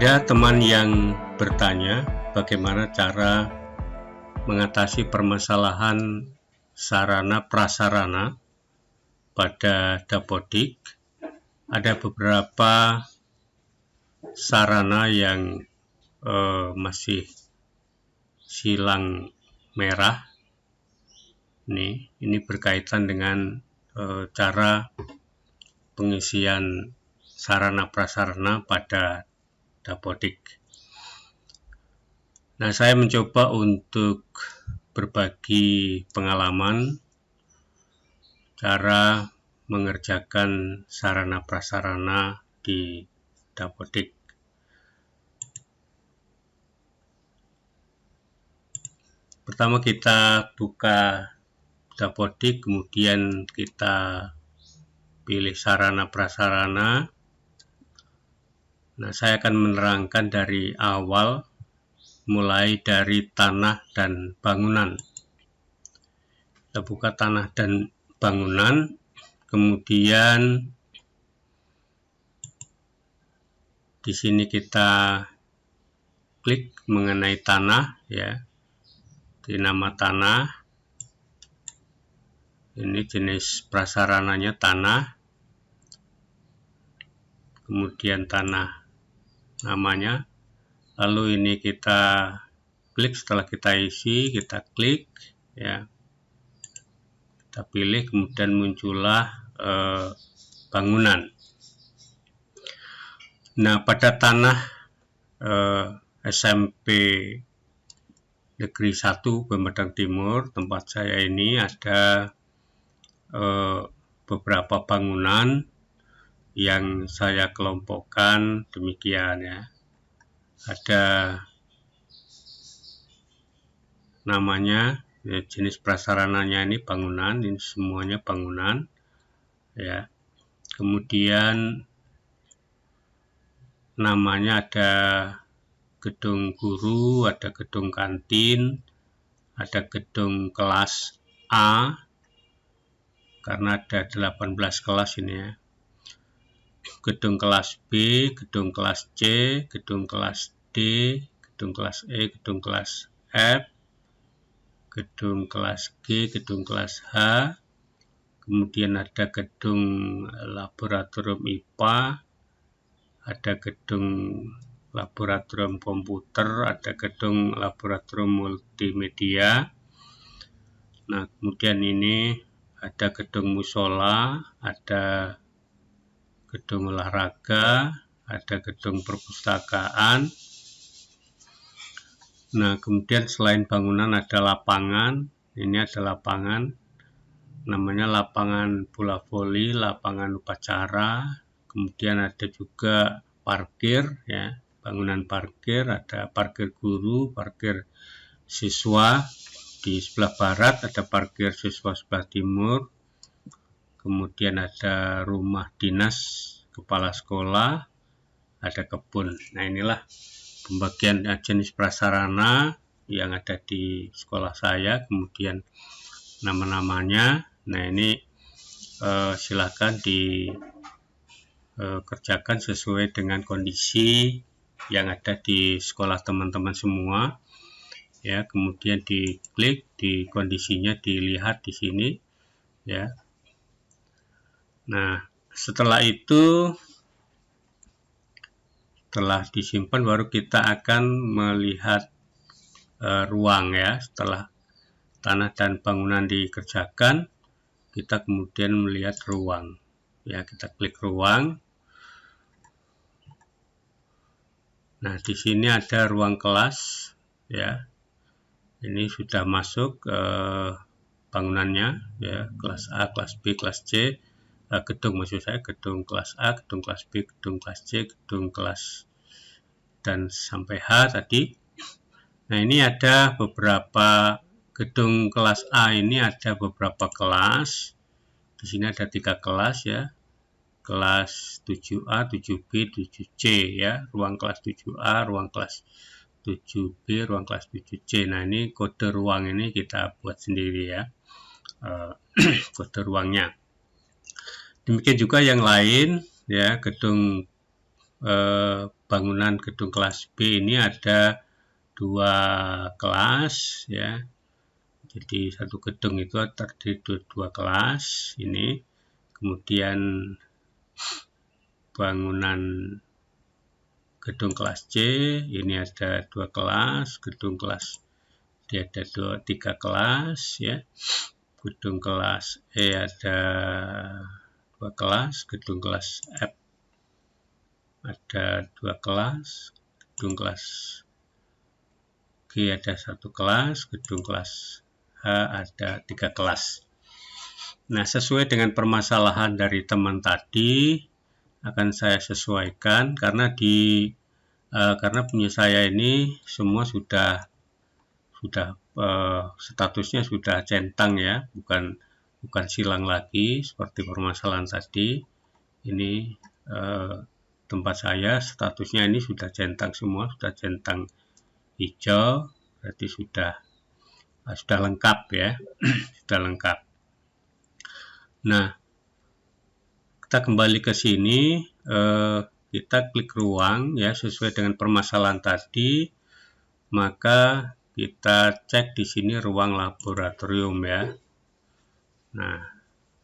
Ada teman yang bertanya bagaimana cara mengatasi permasalahan sarana prasarana pada dapodik. Ada beberapa sarana yang masih silang merah. Ini berkaitan dengan cara pengisian sarana prasarana pada dapodik. Nah, saya mencoba untuk berbagi pengalaman cara mengerjakan sarana prasarana di dapodik. Pertama kita buka dapodik, kemudian kita pilih sarana prasarana. Nah, saya akan menerangkan dari awal, mulai dari tanah dan bangunan. Kita buka tanah dan bangunan, kemudian di sini kita klik mengenai tanah, ya, di nama tanah. Ini jenis prasarananya tanah, kemudian tanah namanya, lalu ini kita klik. Setelah kita isi, kita klik, ya, kita pilih, kemudian muncullah bangunan. Nah, pada tanah SMP Negeri 1 Pematang Timur, tempat saya ini, ada beberapa bangunan yang saya kelompokkan demikian, ya. Ada namanya, ya, jenis prasarananya ini bangunan, ini semuanya bangunan, ya. Kemudian namanya ada gedung guru, ada gedung kantin, ada gedung kelas A, karena ada 18 kelas ini, ya. Gedung kelas B, gedung kelas C, gedung kelas D, gedung kelas E, gedung kelas F, gedung kelas G, gedung kelas H, kemudian ada gedung laboratorium IPA, ada gedung laboratorium komputer, ada gedung laboratorium multimedia. Nah, kemudian ini ada gedung musola, ada gedung olahraga, ada gedung perpustakaan. Nah, kemudian selain bangunan ada lapangan. Ini ada lapangan, namanya lapangan bola voli, lapangan upacara. Kemudian ada juga parkir, ya, bangunan parkir, ada parkir guru, parkir siswa. Di sebelah barat ada parkir siswa sebelah timur. Kemudian ada rumah dinas kepala sekolah, ada kebun. Nah, inilah pembagian jenis prasarana yang ada di sekolah saya, kemudian nama-namanya. Nah, ini silakan dikerjakan sesuai dengan kondisi yang ada di sekolah teman-teman semua, ya. Kemudian diklik, di kondisinya dilihat di sini, ya. Nah, setelah itu, setelah disimpan, baru kita akan melihat ruang, ya. Setelah tanah dan bangunan dikerjakan, kita kemudian melihat ruang, ya. Kita klik ruang. Nah, di sini ada ruang kelas, ya. Ini sudah masuk bangunannya, ya, kelas A, kelas B, kelas C. Gedung, maksud saya gedung kelas A, gedung kelas B, gedung kelas C, gedung kelas dan sampai H tadi. Nah, ini ada beberapa gedung kelas A, ini ada beberapa kelas. Di sini ada 3 kelas, ya. Kelas 7A, 7B, 7C, ya. Ruang kelas 7A, ruang kelas 7B, ruang kelas 7C. Nah, ini kode ruang ini kita buat sendiri, ya. Kode ruangnya. Demikian juga yang lain, ya, gedung bangunan gedung kelas B ini ada 2 kelas ya. Jadi satu gedung itu terdiri dari 2 kelas ini. Kemudian bangunan gedung kelas C ini ada 2 kelas, gedung kelas D ada 3 kelas ya. Gedung kelas E ada 2 kelas, gedung kelas F ada 2 kelas, gedung kelas G ada 1 kelas, gedung kelas H ada 3 kelas. Nah, sesuai dengan permasalahan dari teman tadi akan saya sesuaikan karena karena punya saya ini semua sudah statusnya sudah centang ya, bukan silang lagi seperti permasalahan tadi. Ini tempat saya statusnya ini sudah centang semua, sudah centang hijau, berarti sudah lengkap ya. Sudah lengkap. Nah, kita kembali ke sini, kita klik ruang ya sesuai dengan permasalahan tadi, maka kita cek di sini ruang laboratorium ya. Nah,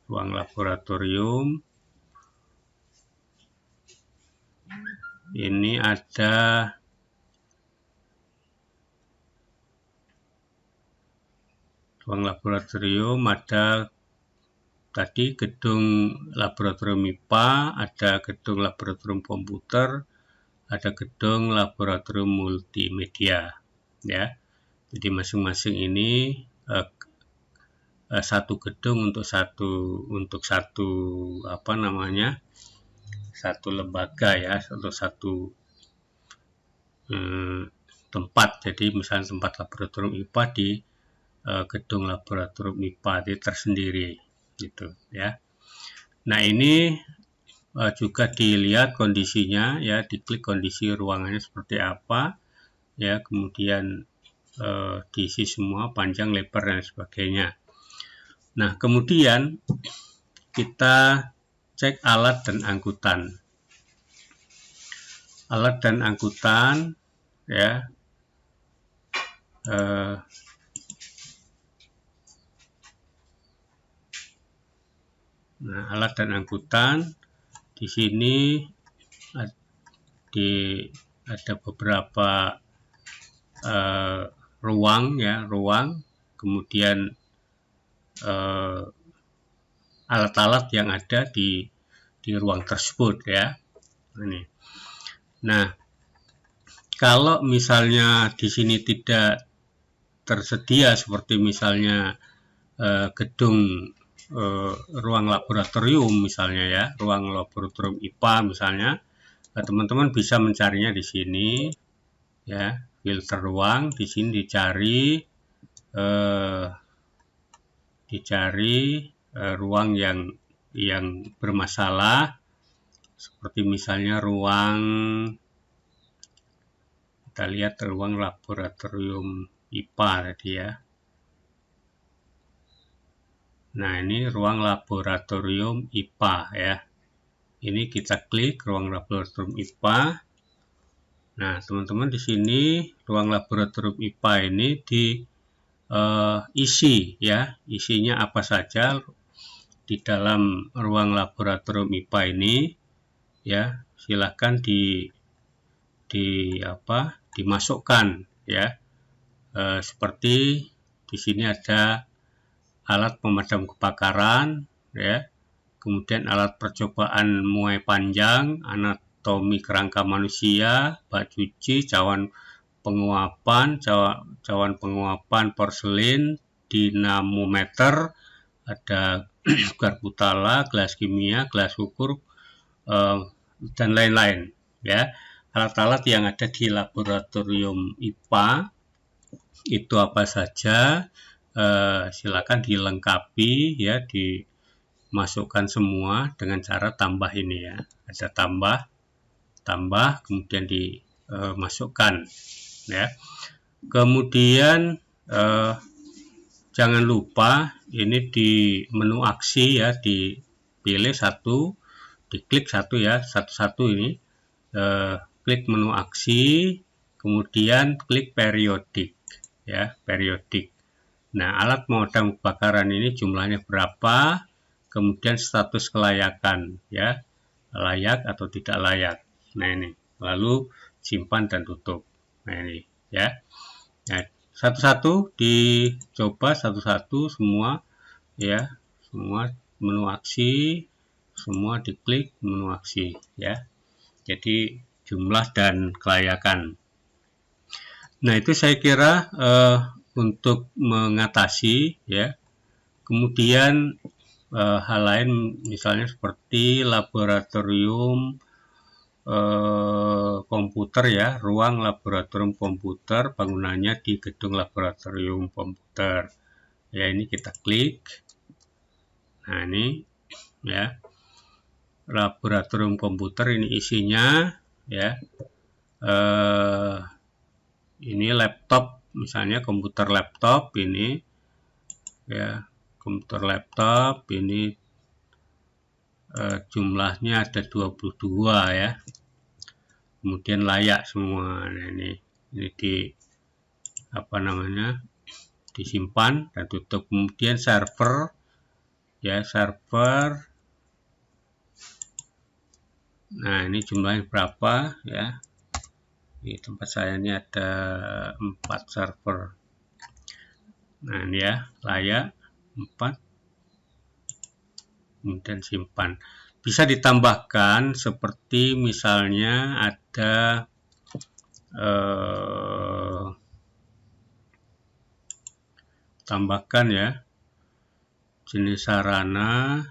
ruang laboratorium ini ada ruang laboratorium, ada tadi gedung laboratorium IPA, ada gedung laboratorium komputer, ada gedung laboratorium multimedia ya. Jadi masing-masing ini satu gedung untuk satu apa namanya, satu lembaga ya, untuk satu tempat. Jadi misalnya tempat laboratorium IPA di gedung laboratorium IPA itu tersendiri gitu ya. Nah, ini juga dilihat kondisinya ya, diklik kondisi ruangannya seperti apa ya, kemudian diisi semua panjang, lebar dan sebagainya. Nah, kemudian kita cek alat dan angkutan. Alat dan angkutan ya. Nah, alat dan angkutan di sini ada beberapa ruang ya, kemudian alat-alat yang ada di ruang tersebut ya. Ini. Nah, kalau misalnya di sini tidak tersedia seperti misalnya gedung ruang laboratorium misalnya ya, ruang laboratorium IPA misalnya, teman-teman bisa mencarinya di sini ya, filter ruang, di sini dicari ruang yang bermasalah, seperti misalnya ruang, kita lihat ruang laboratorium IPA tadi ya. Nah, ini ruang laboratorium IPA ya. Ini kita klik ruang laboratorium IPA. Nah, teman-teman di sini ruang laboratorium IPA ini diisi ya. Isinya apa saja di dalam ruang laboratorium IPA ini ya. Silakan dimasukkan ya. Seperti di sini ada alat pemadam kebakaran ya, kemudian alat percobaan muai panjang, anatomi kerangka manusia, bak cuci, cawan penguapan, porselin, dinamometer, ada garbutala, gelas kimia, gelas ukur, dan lain-lain ya. Alat-alat yang ada di laboratorium IPA itu apa saja, silakan dilengkapi ya, dimasukkan semua dengan cara tambah ini ya. Ada tambah, kemudian dimasukkan ya. Kemudian jangan lupa ini di menu aksi ya, dipilih satu, diklik satu ya, satu-satu ini klik menu aksi, kemudian klik periodik, ya, periodik. Nah, alat pemadam kebakaran ini jumlahnya berapa, kemudian status kelayakan, ya, layak atau tidak layak. Nah, ini, lalu simpan dan tutup. Nah, ini, ya. Nah, satu-satu dicoba, satu-satu semua, ya, semua menu aksi, semua diklik menu aksi, ya. Jadi jumlah dan kelayakan. Nah, itu saya kira untuk mengatasi, ya. Kemudian hal lain misalnya seperti laboratorium komputer, ya, ruang laboratorium komputer, bangunannya di gedung laboratorium komputer. Ya, ini kita klik. Nah, ini, ya, laboratorium komputer, ini isinya, ya, ini laptop, misalnya komputer laptop ini, ya, komputer laptop ini jumlahnya ada 22, ya. Kemudian layak semua. Nah, ini disimpan dan tutup. Kemudian server, ya, server. Nah, ini jumlahnya berapa, ya. Di tempat saya ini ada 4 server. Nah, ini, ya, layak 4. Kemudian simpan. Bisa ditambahkan seperti misalnya ada tambahkan, ya, jenis sarana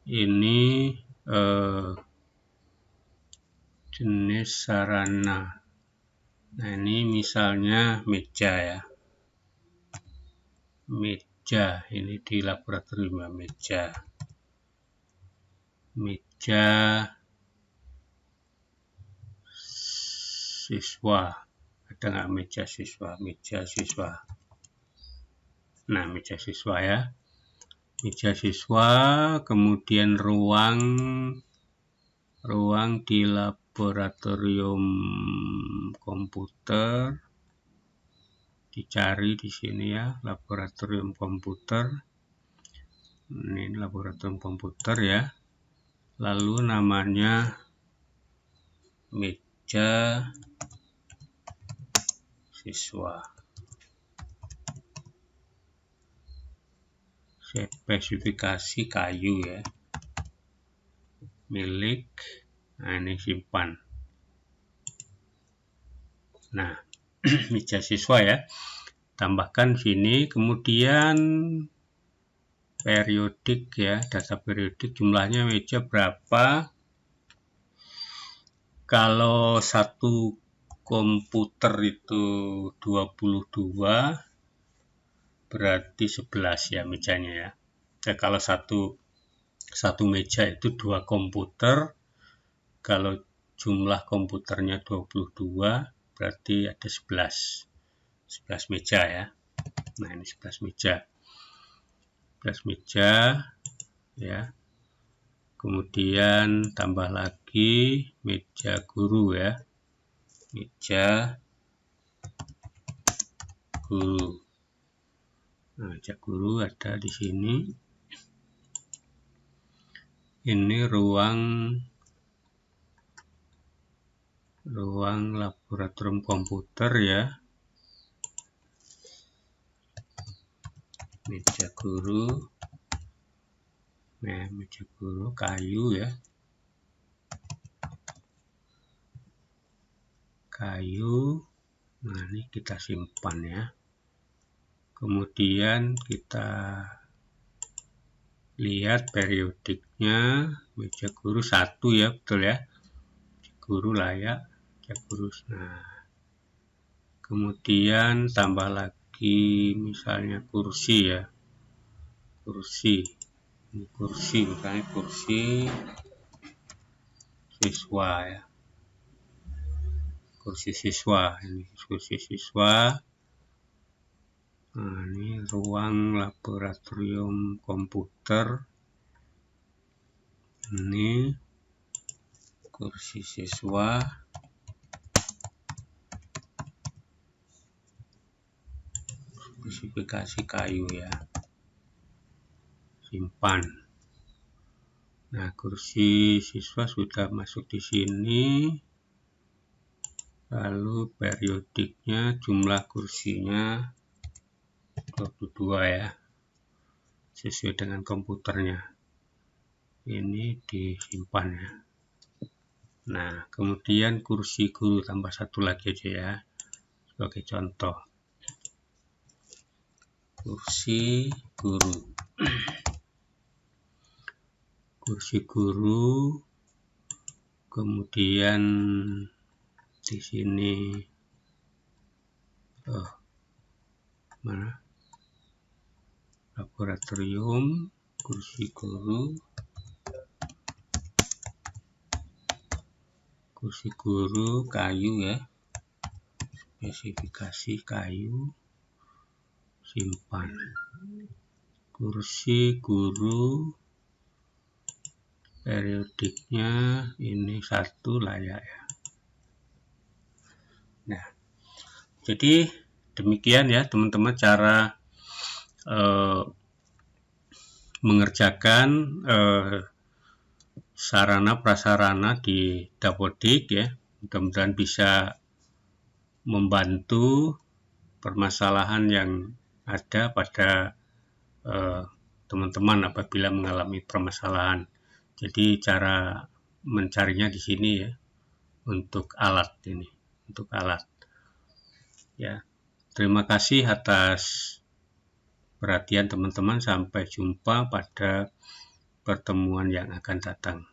ini jenis sarana. Nah, ini misalnya meja, ya, meja ini di laboratorium, meja siswa. Ada nggak meja siswa? Nah, meja siswa, ya, meja siswa. Kemudian ruang di laboratorium komputer, dicari di sini, ya, laboratorium komputer. Ini laboratorium komputer, ya, lalu namanya meja siswa. Spesifikasi kayu, ya, milik. Nah, ini simpan. Nah, meja siswa, ya, tambahkan sini. Kemudian periodik, ya, data periodik, jumlahnya meja berapa. Kalau satu komputer itu 22, berarti 11, ya, mejanya, ya. Nah, kalau satu meja itu 2 komputer, kalau jumlah komputernya 22, berarti ada 11 meja, ya. Nah, ini 11 meja. 11 meja, ya. Kemudian tambah lagi meja guru, ya. Meja guru. Nah, meja guru ada di sini. Ini ruang laboratorium komputer, ya. Meja guru. Nah, meja guru kayu, ya. Kayu. Nah, ini kita simpan, ya. Kemudian kita lihat periodiknya. Meja guru 1, ya, betul, ya. Meja guru layak. Meja guru. Nah, kemudian tambah lagi misalnya kursi, ya. Kursi. Ini kursi, misalnya kursi siswa, ya. Kursi siswa. Ini kursi siswa. Nah, ini ruang laboratorium komputer. Ini kursi siswa, spesifikasi kayu ya, simpan. Nah, kursi siswa sudah masuk di sini. Lalu periodiknya, jumlah kursinya 22 ya, sesuai dengan komputernya. Ini disimpan ya. Nah, kemudian kursi guru, tambah satu lagi aja ya, sebagai contoh. Kursi guru. Kursi guru, kemudian di sini mana? Laboratorium, kursi guru. Kursi guru kayu ya, spesifikasi kayu, simpan. Kursi guru, periodiknya ini 1 layak ya. Nah, jadi demikian ya teman-teman cara mengerjakan sarana prasarana di Dapodik ya. Mudah-mudahan bisa membantu permasalahan yang ada pada teman-teman apabila mengalami permasalahan. Jadi cara mencarinya di sini ya, untuk alat ini, untuk alat. Ya, terima kasih atas perhatian teman-teman. Sampai jumpa pada pertemuan yang akan datang.